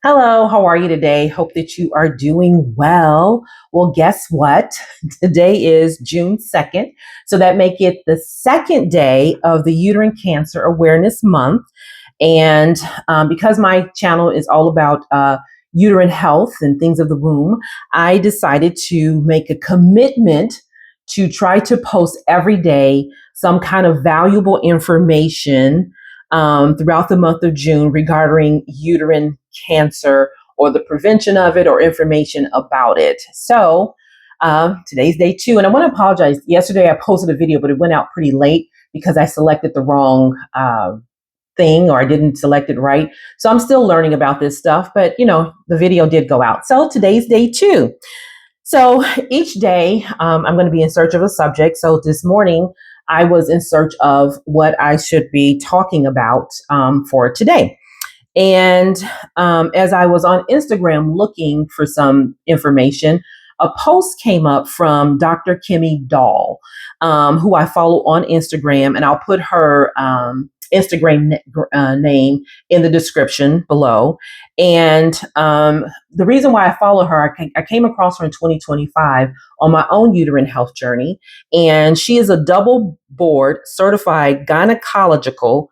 Hello, how are you today? Hope that you are doing well. Well, guess what? Today is June 2nd. So that make it the second day of the Uterine Cancer Awareness Month. And because my channel is all about uterine health and things of the womb, I decided to make a commitment to try to post every day some kind of valuable information throughout the month of June regarding uterine cancer or the prevention of it or information about it. So today's day 2. And I want to apologize. Yesterday I posted a video, but it went out pretty late because I selected the wrong thing or I didn't select it right. So I'm still learning about this stuff, but the video did go out. So today's day 2. So each day I'm going to be in search of a subject. So this morning I was in search of what I should be talking about for today. And as I was on Instagram looking for some information, a post came up from Dr. Kemi Doll, who I follow on Instagram, and I'll put her Instagram name in the description below. And the reason why I follow her, I came across her in 2025 on my own uterine health journey, and she is a double board certified gynecological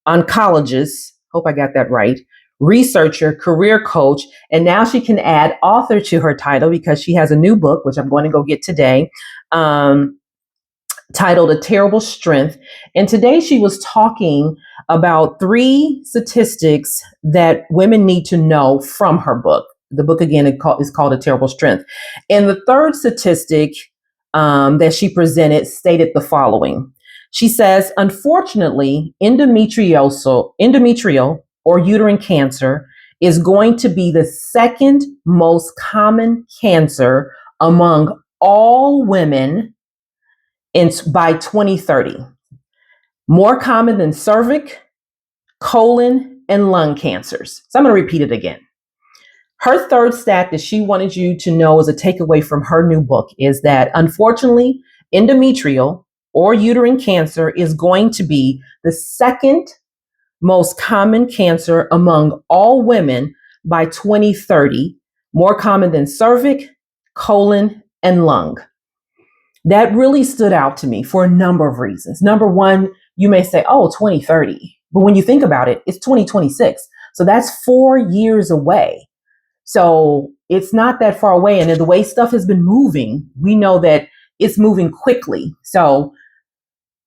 oncologist. Hope I got that right. Researcher, career coach, and now she can add author to her title because she has a new book, which I'm going to go get today, titled A Terrible Strength. And today she was talking about 3 statistics that women need to know from her book. The book, again, is called A Terrible Strength. And the third statistic that she presented stated the following. She says, unfortunately, endometrial or uterine cancer is going to be the second most common cancer among all women by 2030. More common than cervix, colon, and lung cancers. So I'm going to repeat it again. Her third stat that she wanted you to know as a takeaway from her new book is that, unfortunately, endometrial or uterine cancer is going to be the second most common cancer among all women by 2030, more common than cervix, colon, and lung. That really stood out to me for a number of reasons. Number one, you may say, oh, 2030. But when you think about it, it's 2026. So that's 4 years away. So it's not that far away. And the way stuff has been moving, we know that it's moving quickly. So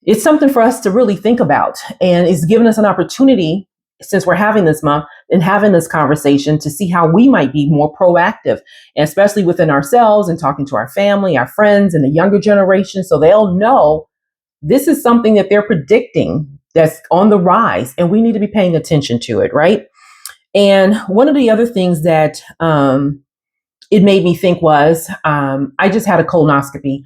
it's something for us to really think about. And it's given us an opportunity, since we're having this month and having this conversation, to see how we might be more proactive, and especially within ourselves and talking to our family, our friends, and the younger generation, so they'll know this is something that they're predicting that's on the rise, and we need to be paying attention to it, right? And one of the other things that it made me think was I just had a colonoscopy,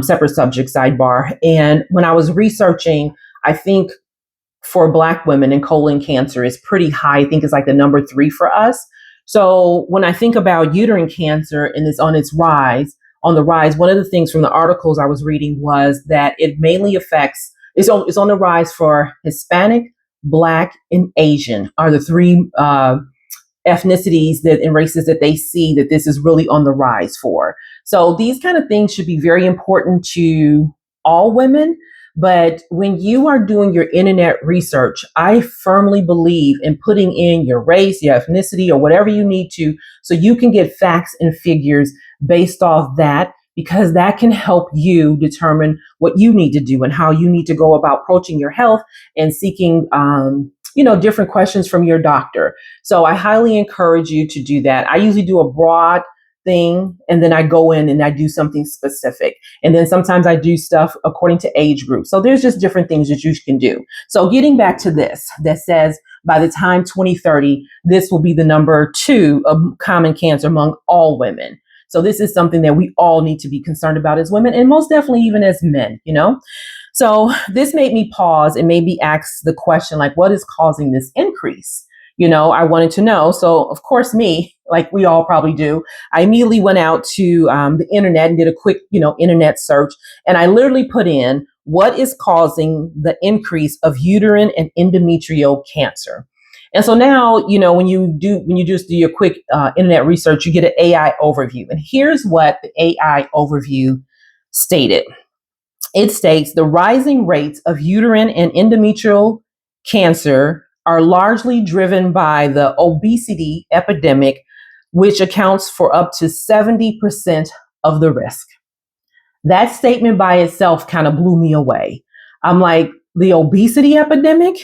separate subject, sidebar. And when I was researching, I think for Black women and colon cancer is pretty high. I think it's like the number 3 for us. So when I think about uterine cancer and it's on the rise, one of the things from the articles I was reading was that it mainly affects, it's on the rise for Hispanic, Black, and Asian are the 3 ethnicities and races that they see that this is really on the rise for. So these kind of things should be very important to all women. But when you are doing your internet research, I firmly believe in putting in your race, your ethnicity, or whatever you need to, so you can get facts and figures based off that, because that can help you determine what you need to do and how you need to go about approaching your health and seeking different questions from your doctor. So I highly encourage you to do that. I usually do a broad thing, and then I go in and I do something specific. And then sometimes I do stuff according to age group. So there's just different things that you can do. So getting back to this, that says by the time 2030, this will be the number 2 of common cancer among all women. So this is something that we all need to be concerned about as women, and most definitely even as men, So this made me pause and maybe ask the question, like, what is causing this increase? I wanted to know. So of course, me, like we all probably do, I immediately went out to the internet and did a quick, internet search. And I literally put in, what is causing the increase of uterine and endometrial cancer? And so now, when you just do your quick internet research, you get an AI overview. And here's what the AI overview stated. It states the rising rates of uterine and endometrial cancer are largely driven by the obesity epidemic, which accounts for up to 70% of the risk. That statement by itself kind of blew me away. I'm like, the obesity epidemic,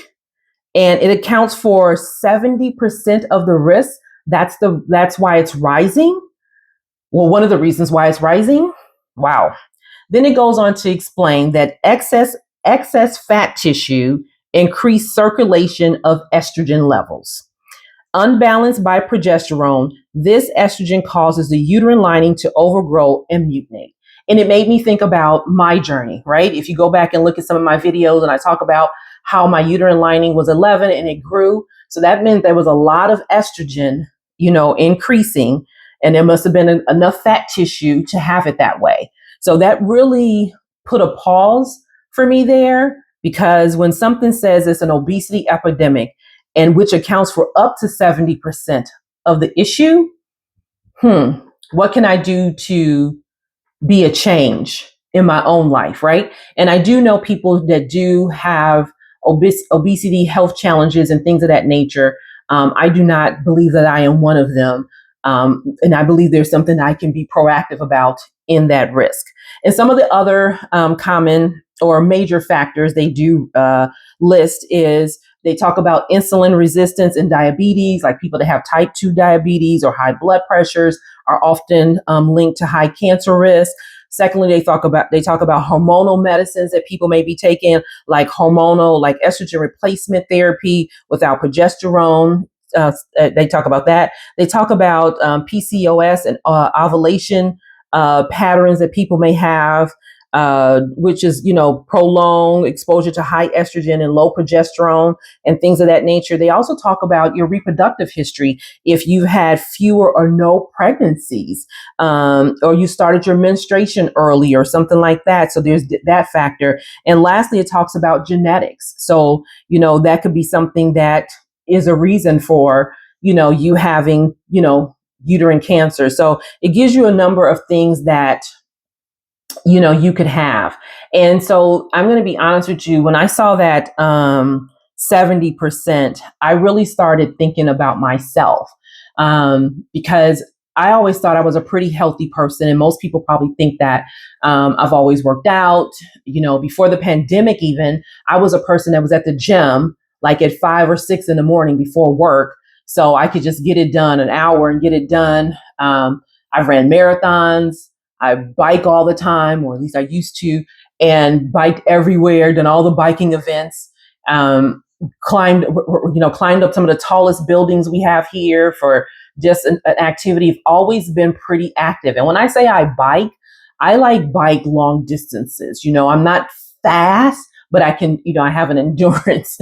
and it accounts for 70% of the risk. That's why it's rising. Well, one of the reasons why it's rising. Wow. Then it goes on to explain that excess fat tissue increased circulation of estrogen levels. Unbalanced by progesterone, this estrogen causes the uterine lining to overgrow and mutinate. And it made me think about my journey, right? If you go back and look at some of my videos, and I talk about how my uterine lining was 11 and it grew. So that meant there was a lot of estrogen, increasing, and there must have been enough fat tissue to have it that way. So that really put a pause for me there, because when something says it's an obesity epidemic, and which accounts for up to 70% of the issue, what can I do to be a change in my own life, right? And I do know people that do have obesity health challenges and things of that nature. I do not believe that I am one of them. And I believe there's something I can be proactive about in that risk. And some of the other common or major factors they do list is they talk about insulin resistance and diabetes, like people that have type 2 diabetes or high blood pressures are often linked to high cancer risk. Secondly, they talk about hormonal medicines that people may be taking, like estrogen replacement therapy without progesterone. They talk about that. They talk about PCOS and ovulation patterns that people may have, which is, prolonged exposure to high estrogen and low progesterone and things of that nature. They also talk about your reproductive history. If you've had fewer or no pregnancies, or you started your menstruation early or something like that. So there's that factor. And lastly, it talks about genetics. So, that could be something that is a reason for, you having, uterine cancer. So it gives you a number of things that, you could have. And so I'm going to be honest with you, when I saw that 70%, I really started thinking about myself, because I always thought I was a pretty healthy person. And most people probably think that I've always worked out. Before the pandemic, even, I was a person that was at the gym like at 5 or 6 in the morning before work. So I could just get it done, an hour and get it done. I've ran marathons. I bike all the time, or at least I used to, and biked everywhere, done all the biking events, climbed up some of the tallest buildings we have here for just an activity. I've always been pretty active. And when I say I like bike long distances. I'm not fast, but I can, I have an endurance,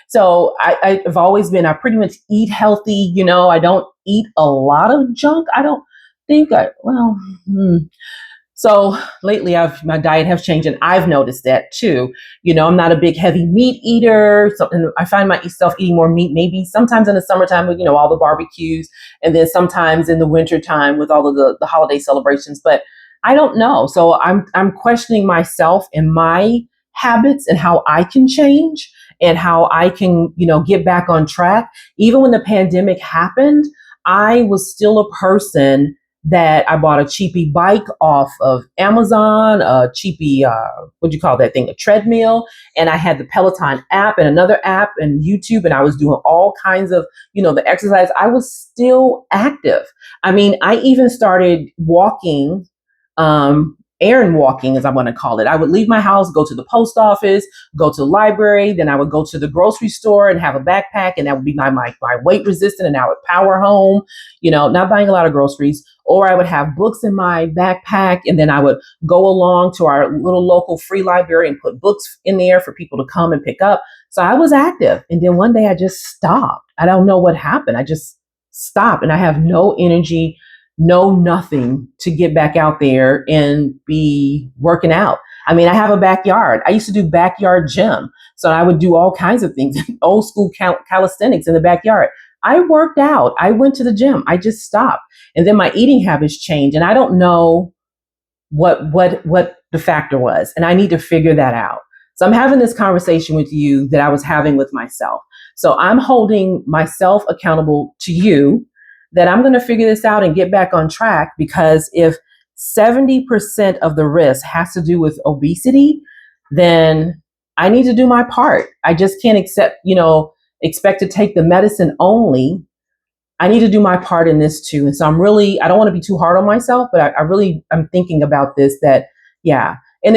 so I've always been, I pretty much eat healthy. I don't eat a lot of junk. I don't think so lately my diet has changed, and I've noticed that too. I'm not a big heavy meat eater. So, and I find myself eating more meat, maybe sometimes in the summertime with, all the barbecues, and then sometimes in the wintertime with all of the holiday celebrations, but I don't know. So I'm questioning myself and my habits and how I can change and how I can, get back on track. Even when the pandemic happened, I was still a person that I bought a cheapy bike off of Amazon, a cheapy, what do you call that thing? A treadmill. And I had the Peloton app and another app and YouTube, and I was doing all kinds of, the exercise. I was still active. I mean, I even started walking, errand walking, as I want to call it. I would leave my house, go to the post office, go to the library, then I would go to the grocery store and have a backpack, and that would be my weight resistant, and I would power home, not buying a lot of groceries. Or I would have books in my backpack, and then I would go along to our little local free library and put books in there for people to come and pick up. So I was active. And then one day I just stopped. I don't know what happened. I just stopped, and I have no energy, no nothing to get back out there and be working out. I mean, I have a backyard. I used to do backyard gym. So I would do all kinds of things, old school calisthenics in the backyard. I worked out. I went to the gym. I just stopped. And then my eating habits changed. And I don't know what the factor was. And I need to figure that out. So I'm having this conversation with you that I was having with myself. So I'm holding myself accountable to you that I'm going to figure this out and get back on track, because if 70% of the risk has to do with obesity, then I need to do my part. I just can't expect to take the medicine only. I need to do my part in this too. And so I don't want to be too hard on myself, but I'm thinking about this, that, yeah. And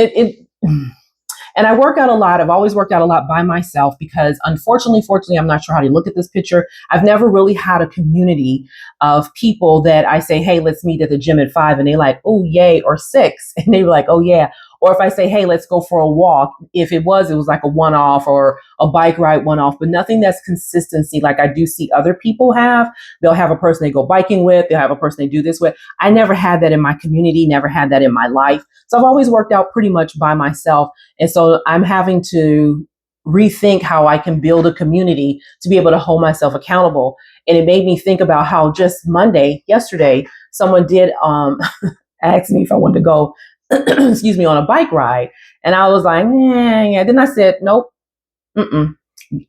and I work out a lot. I've always worked out a lot by myself because fortunately, I'm not sure how to look at this picture. I've never really had a community of people that I say, hey, let's meet at the gym at 5. And they're like, oh, yay, or 6. And they're like, oh, yeah. Or if I say, hey, let's go for a walk, if it was like a one-off or a bike ride one-off, but nothing that's consistency like I do see other people have. They'll have a person they go biking with. They'll have a person they do this with. I never had that in my community, never had that in my life. So I've always worked out pretty much by myself. And so I'm having to rethink how I can build a community to be able to hold myself accountable. And it made me think about how just yesterday, someone did ask me if I wanted to go excuse me, on a bike ride. And I was like, yeah. Then I said, nope,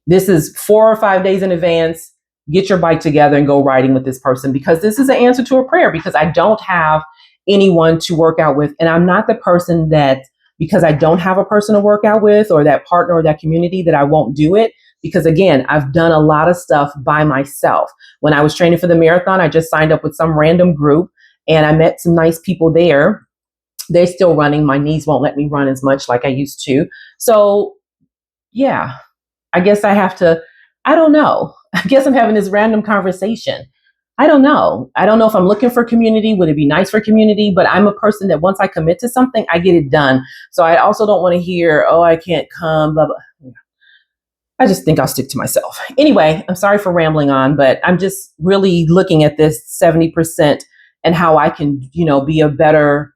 this is 4 or 5 days in advance. Get your bike together and go riding with this person, because this is an answer to a prayer, because I don't have anyone to work out with. And I'm not the person that, because I don't have a person to work out with or that partner or that community, that I won't do it. Because again, I've done a lot of stuff by myself. When I was training for the marathon, I just signed up with some random group and I met some nice people there. They're still running. My knees won't let me run as much like I used to. So yeah, I guess I don't know. I guess I'm having this random conversation. I don't know. I don't know if I'm looking for community. Would it be nice for community? But I'm a person that once I commit to something, I get it done. So I also don't want to hear, oh, I can't come, blah, blah. I just think I'll stick to myself. Anyway, I'm sorry for rambling on, but I'm just really looking at this 70% and how I can, be a better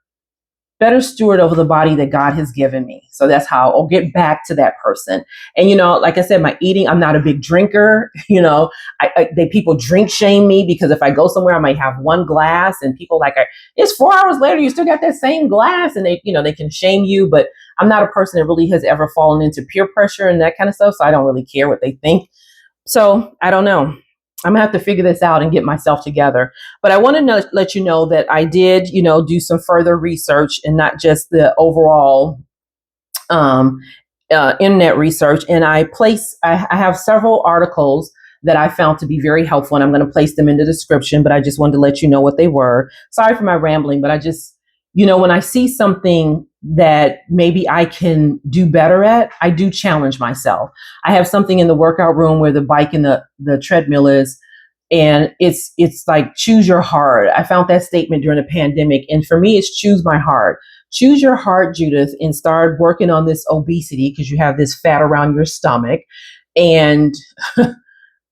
steward over the body that God has given me. So that's how I'll get back to that person. And, like I said, my eating, I'm not a big drinker. People drink shame me, because if I go somewhere, I might have one glass and people it's 4 hours later, you still got that same glass, and they can shame you. But I'm not a person that really has ever fallen into peer pressure and that kind of stuff. So I don't really care what they think. So I don't know. I'm gonna have to figure this out and get myself together. But I want to let you know that I did, do some further research, and not just the overall internet research. And I have several articles that I found to be very helpful, and I'm going to place them in the description. But I just wanted to let you know what they were. Sorry for my rambling, but I just, when I see something that maybe I can do better at, I do challenge myself. I have something in the workout room where the bike and the treadmill is, and it's like, choose your heart. I found that statement during the pandemic. And for me, it's choose my heart. Choose your heart, Judith, and start working on this obesity, because you have this fat around your stomach, and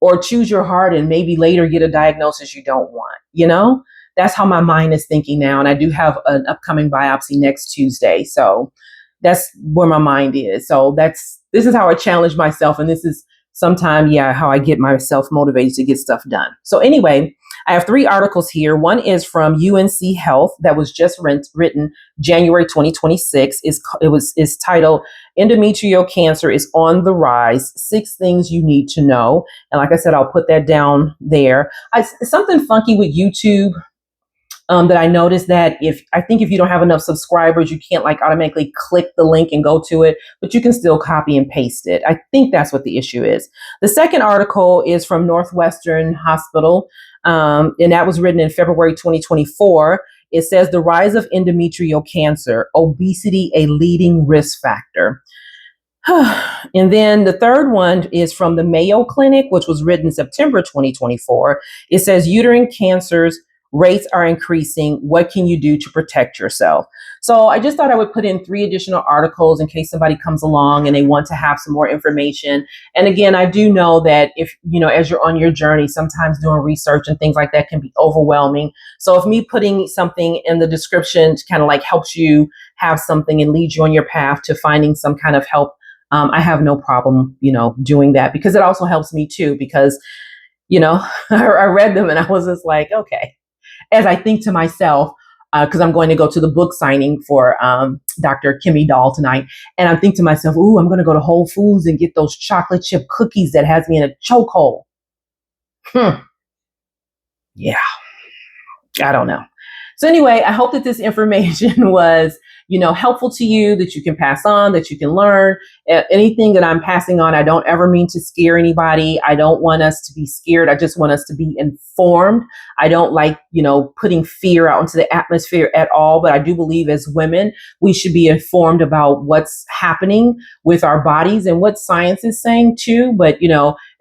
or choose your heart and maybe later get a diagnosis you don't want. That's how my mind is thinking now. And I do have an upcoming biopsy next Tuesday. So that's where my mind is. So this is how I challenge myself. And this is sometime, how I get myself motivated to get stuff done. So anyway, I have 3 articles here. One is from UNC Health that was just written January 2026. It's titled Endometrial Cancer is on the Rise, 6 Things You Need to Know. And like I said, I'll put that down there. Something funky with YouTube. That I noticed that if you don't have enough subscribers, you can't automatically click the link and go to it, but you can still copy and paste it. I think that's what the issue is. The second article is from Northwestern Hospital, and that was written in February 2024. It says the rise of endometrial cancer, obesity, a leading risk factor. And then the third one is from the Mayo Clinic, which was written in September 2024. It says uterine cancers Rates are increasing. What can you do to protect yourself? So I just thought I would put in 3 additional articles in case somebody comes along and they want to have some more information. And again, I do know that if, as you're on your journey, sometimes doing research and things like that can be overwhelming. So if me putting something in the description kind of like helps you have something and leads you on your path to finding some kind of help, I have no problem, doing that, because it also helps me too, because, I read them and I was just like, okay, as I think to myself, because I'm going to go to the book signing for Dr. Kemi Doll tonight. And I think to myself, ooh, I'm going to go to Whole Foods and get those chocolate chip cookies that has me in a chokehold. Yeah, I don't know. So anyway, I hope that this information was, helpful to you, that you can pass on, that you can learn. Anything that I'm passing on, I don't ever mean to scare anybody. I don't want us to be scared. I just want us to be informed. I don't like, putting fear out into the atmosphere at all. But I do believe as women, we should be informed about what's happening with our bodies and what science is saying too. But,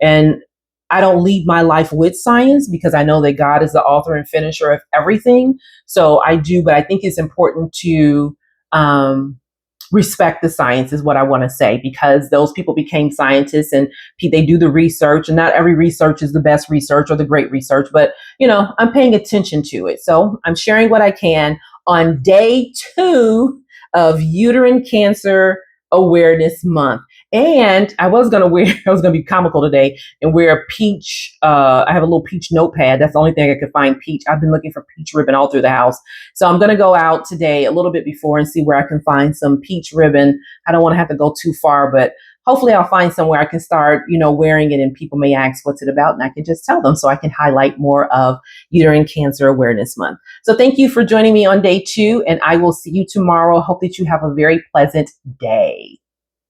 and I don't lead my life with science, because I know that God is the author and finisher of everything. So I do, but I think it's important to respect the science, is what I want to say, because those people became scientists and they do the research, and not every research is the best research or the great research, but I'm paying attention to it. So I'm sharing what I can on day 2 of Uterine Cancer Awareness Month. And I was going to be comical today and wear a peach. I have a little peach notepad. That's the only thing I could find peach. I've been looking for peach ribbon all through the house. So I'm going to go out today a little bit before and see where I can find some peach ribbon. I don't want to have to go too far, but hopefully I'll find somewhere I can start, wearing it, and people may ask what's it about, and I can just tell them so I can highlight more of Uterine Cancer Awareness Month. So thank you for joining me on day 2, and I will see you tomorrow. Hope that you have a very pleasant day.